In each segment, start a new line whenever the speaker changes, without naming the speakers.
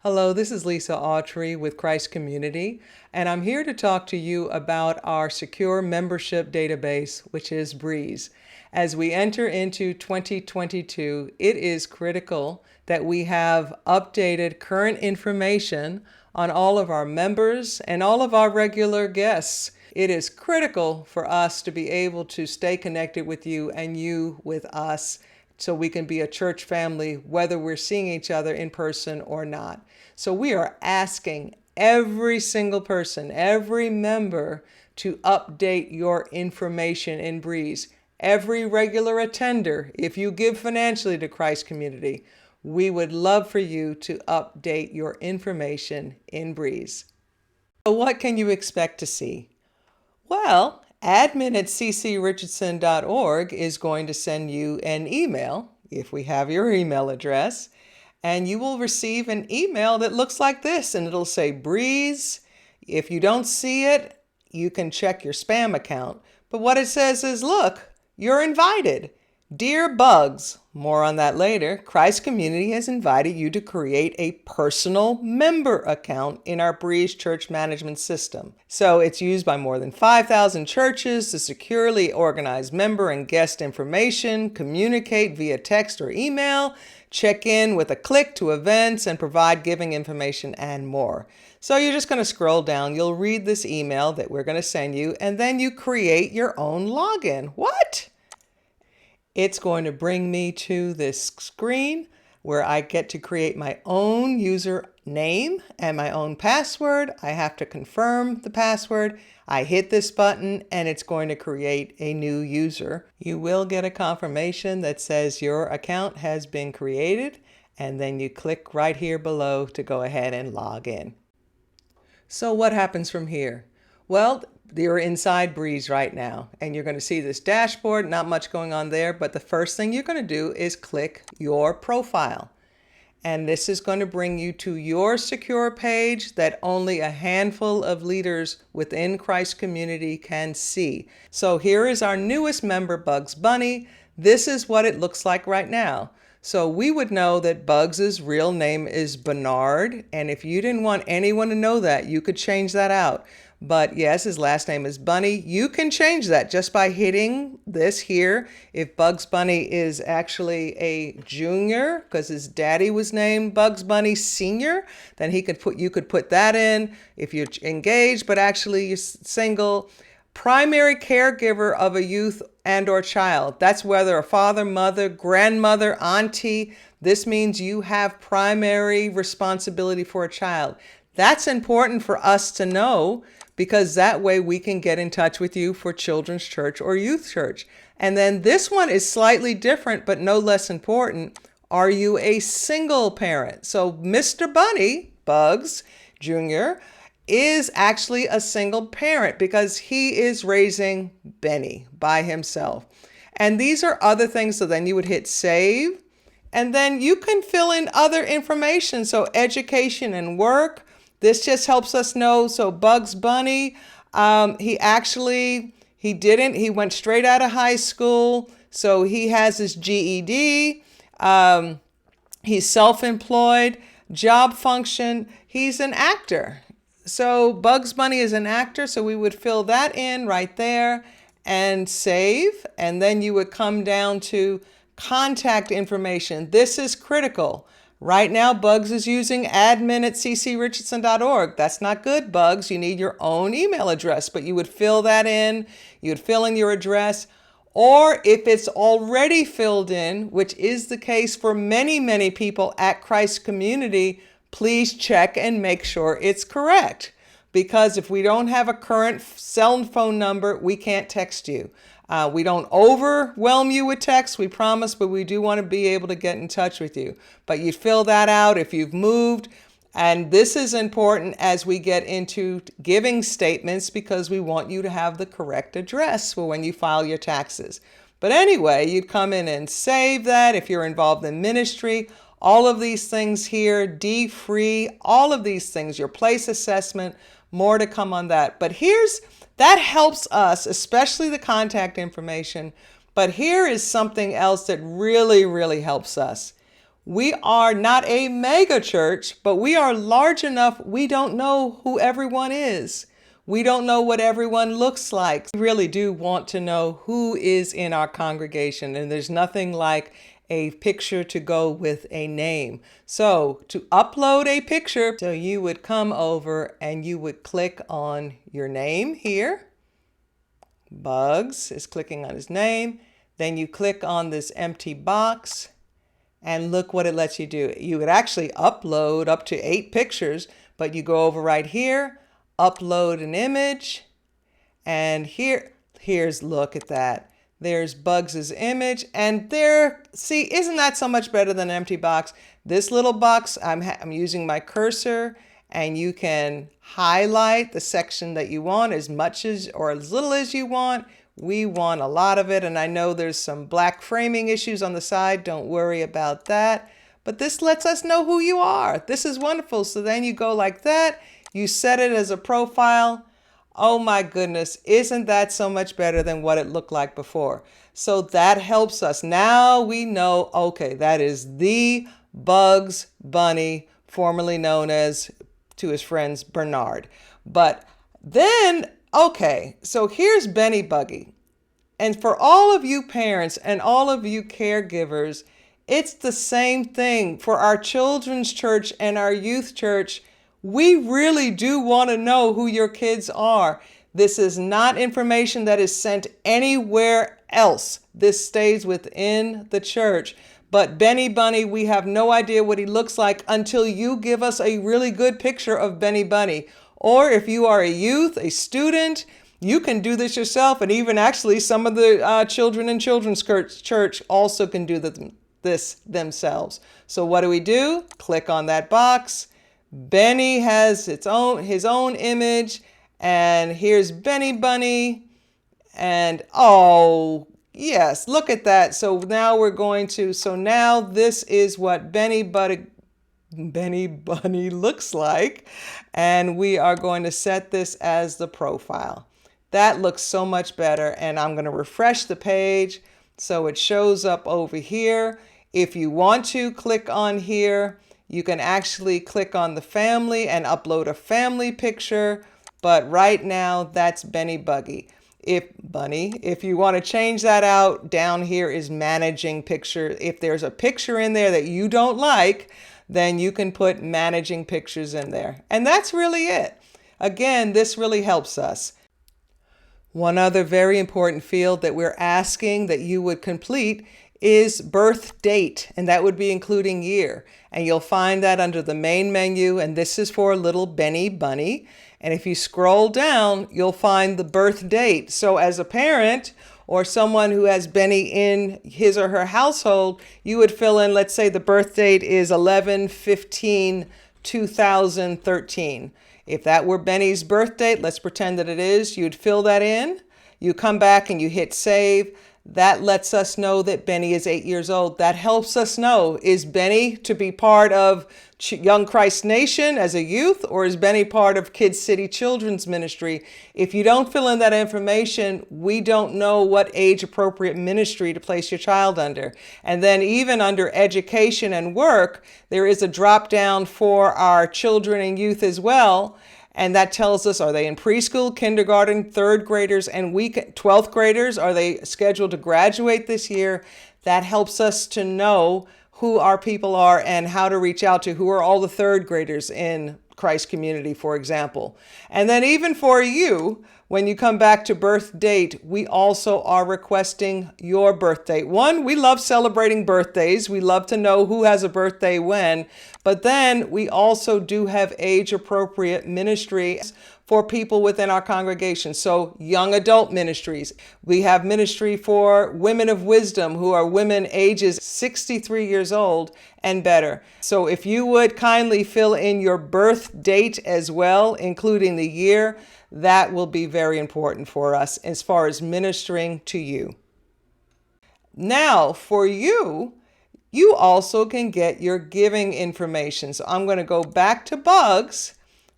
Hello, this is Lisa Autry with Christ Community, and I'm here to talk to you about our secure membership database, which is Breeze. As we enter into 2022, it is critical that we have updated current information on all of our members and all of our regular guests. It is critical for us to be able to stay connected with you and you with us, so we can be a church family, whether we're seeing each other in person or not. So we are asking every single person, every member, to update your information in Breeze. Every regular attender, if you give financially to Christ Community, we would love for you to update your information in Breeze. So what can you expect to see? Well, admin@ccrichardson.org is going to send you an email, if we have your email address, and you will receive an email that looks like this, and it'll say Breeze. If you don't see it, you can check your spam account. But what it says is, look, you're invited. Dear Bugs, more on that later, Christ Community has invited you to create a personal member account in our Breeze Church Management System. So it's used by more than 5,000 churches to securely organize member and guest information, communicate via text or email, check in with a click to events, and provide giving information and more. So you're just going to scroll down, you'll read this email that we're going to send you, and then you create your own login. What? It's going to bring me to this screen where I get to create my own username and my own password. I have to confirm the password. I hit this button and it's going to create a new user. You will get a confirmation that says your account has been created, and then you click right here below to go ahead and log in. So what happens from here? Well, you're inside Breeze right now, and you're going to see this dashboard, not much going on there, but the first thing you're going to do is click your profile. And this is going to bring you to your secure page that only a handful of leaders within Christ Community can see. So here is our newest member, Bugs Bunny. This is what it looks like right now. So we would know that Bugs' real name is Bernard, and if you didn't want anyone to know that, you could change that out. But yes, his last name is Bunny. You can change that just by hitting this here. If Bugs Bunny is actually a junior, because his daddy was named Bugs Bunny Senior, then you could put that in. If you're engaged, but actually you're single, primary caregiver of a youth and or child. That's whether a father, mother, grandmother, auntie. This means you have primary responsibility for a child. That's important for us to know, because that way we can get in touch with you for children's church or youth church. And then this one is slightly different, but no less important. Are you a single parent? So Mr. Bunny, Bugs Jr., is actually a single parent because he is raising Benny by himself. And these are other things. So then you would hit save, and then you can fill in other information. So education and work. This just helps us know. So Bugs Bunny, he went straight out of high school. So he has his GED. He's self-employed, job function. He's an actor. So Bugs Bunny is an actor. So we would fill that in right there and save. And then you would come down to contact information. This is critical. Right now, Bugs is using admin@ccrichardson.org. That's not good, Bugs. You need your own email address, but you would fill that in. You'd fill in your address. Or if it's already filled in, which is the case for many, many people at Christ Community, please check and make sure it's correct. Because if we don't have a current cell phone number, we can't text you. We don't overwhelm you with text, we promise, but we do want to be able to get in touch with you. But you fill that out if you've moved. And this is important as we get into giving statements, because we want you to have the correct address for when you file your taxes. But anyway, you'd come in and save that if you're involved in ministry. All of these things here, D-free, all of these things, your place assessment, more to come on that. But that helps us, especially the contact information. But here is something else that really, really helps us. We are not a mega church, but we are large enough. We don't know who everyone is. We don't know what everyone looks like. We really do want to know who is in our congregation, and there's nothing like a picture to go with a name. So to upload a picture, so you would come over and you would click on your name here. Bugs is clicking on his name. Then you click on this empty box and look what it lets you do. You would actually upload up to 8 pictures, but you go over right here, upload an image, and here's, look at that. There's Bugs's image, and there, see, isn't that so much better than an empty box? This little box, I'm using my cursor, and you can highlight the section that you want as much as or as little as you want. We want a lot of it, and I know there's some black framing issues on the side. Don't worry about that. But this lets us know who you are. This is wonderful. So then you go like that. You set it as a profile. Oh my goodness, isn't that so much better than what it looked like before? So that helps us. Now we know, okay, that is the Bugs Bunny, formerly known as, to his friends, Bernard. But then, okay, so here's Benny Buggy. And for all of you parents and all of you caregivers, it's the same thing for our children's church and our youth church. We really do want to know who your kids are. This is not information that is sent anywhere else. This stays within the church. But Benny Bunny, we have no idea what he looks like until you give us a really good picture of Benny Bunny. Or if you are a youth, a student, you can do this yourself. And even actually some of the children in children's church also can do this themselves. So what do? Click on that box. Benny has his own image, and here's Benny Bunny, and oh yes, look at that. So now now this is what Benny Bunny looks like, and we are going to set this as the profile. That looks so much better, and I'm going to refresh the page so it shows up over here. If you want to click on here, you can actually click on the family and upload a family picture, but right now that's Benny Buggy. If you want to change that out, down here is managing picture. If there's a picture in there that you don't like, then you can put managing pictures in there. And that's really it. Again, this really helps us. One other very important field that we're asking that you would complete is birth date, and that would be including year. And you'll find that under the main menu, and this is for little Benny Bunny. And if you scroll down, you'll find the birth date. So as a parent or someone who has Benny in his or her household, you would fill in, let's say the birth date is 11/15/2013. If that were Benny's birth date, let's pretend that it is, you'd fill that in. You come back and you hit save. That lets us know that Benny is 8 years old. That helps us know, is Benny to be part of Young Christ Nation as a youth, or is Benny part of Kids City Children's Ministry? If you don't fill in that information, we don't know what age appropriate ministry to place your child under. And then even under education and work, there is a drop down for our children and youth as well. And that tells us, are they in preschool, kindergarten, third graders, and 12th graders? Are they scheduled to graduate this year? That helps us to know who our people are and how to reach out to who are all the third graders in Christ community, for example. And then even for you, when you come back to birth date, we also are requesting your birth date. One, we love celebrating birthdays. We love to know who has a birthday when, but then we also do have age appropriate ministry for people within our congregation. So young adult ministries. We have ministry for women of wisdom who are women ages 63 years old and better. So if you would kindly fill in your birth date as well, including the year, that will be very important for us as far as ministering to you. Now, for you, you also can get your giving information. So I'm going to go back to Bugs,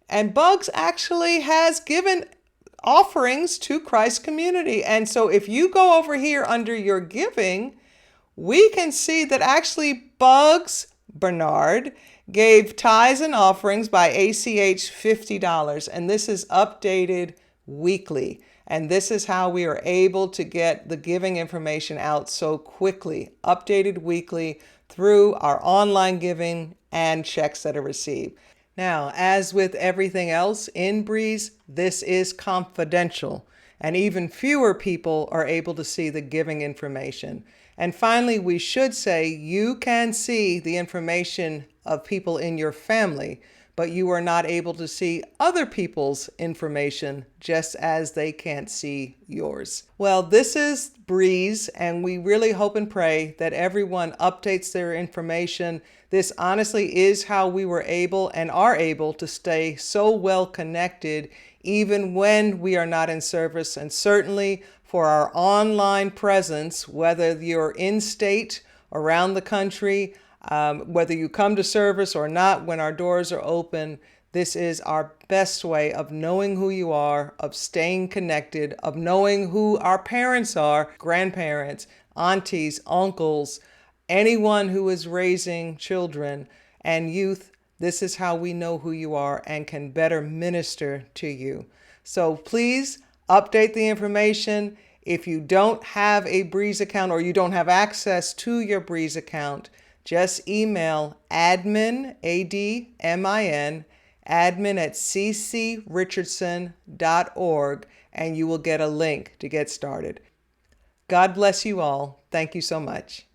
and Bugs actually has given offerings to Christ community. And so if you go over here under your giving, we can see that actually Bugs Bernard gave tithes and offerings by ACH $50, and this is updated weekly. And this is how we are able to get the giving information out so quickly, updated weekly through our online giving and checks that are received. Now, as with everything else in Breeze, this is confidential, and even fewer people are able to see the giving information. And finally, we should say you can see the information of people in your family, but you are not able to see other people's information just as they can't see yours. Well, this is Breeze, and we really hope and pray that everyone updates their information. This honestly is how we were able and are able to stay so well connected even when we are not in service, and certainly for our online presence, whether you're in state, around the country, whether you come to service or not, when our doors are open, this is our best way of knowing who you are, of staying connected, of knowing who our parents are, grandparents, aunties, uncles, anyone who is raising children and youth. This is how we know who you are and can better minister to you. So please update the information. If you don't have a Breeze account or you don't have access to your Breeze account, just email admin, ADMIN, admin at ccrichardson.org, and you will get a link to get started. God bless you all. Thank you so much.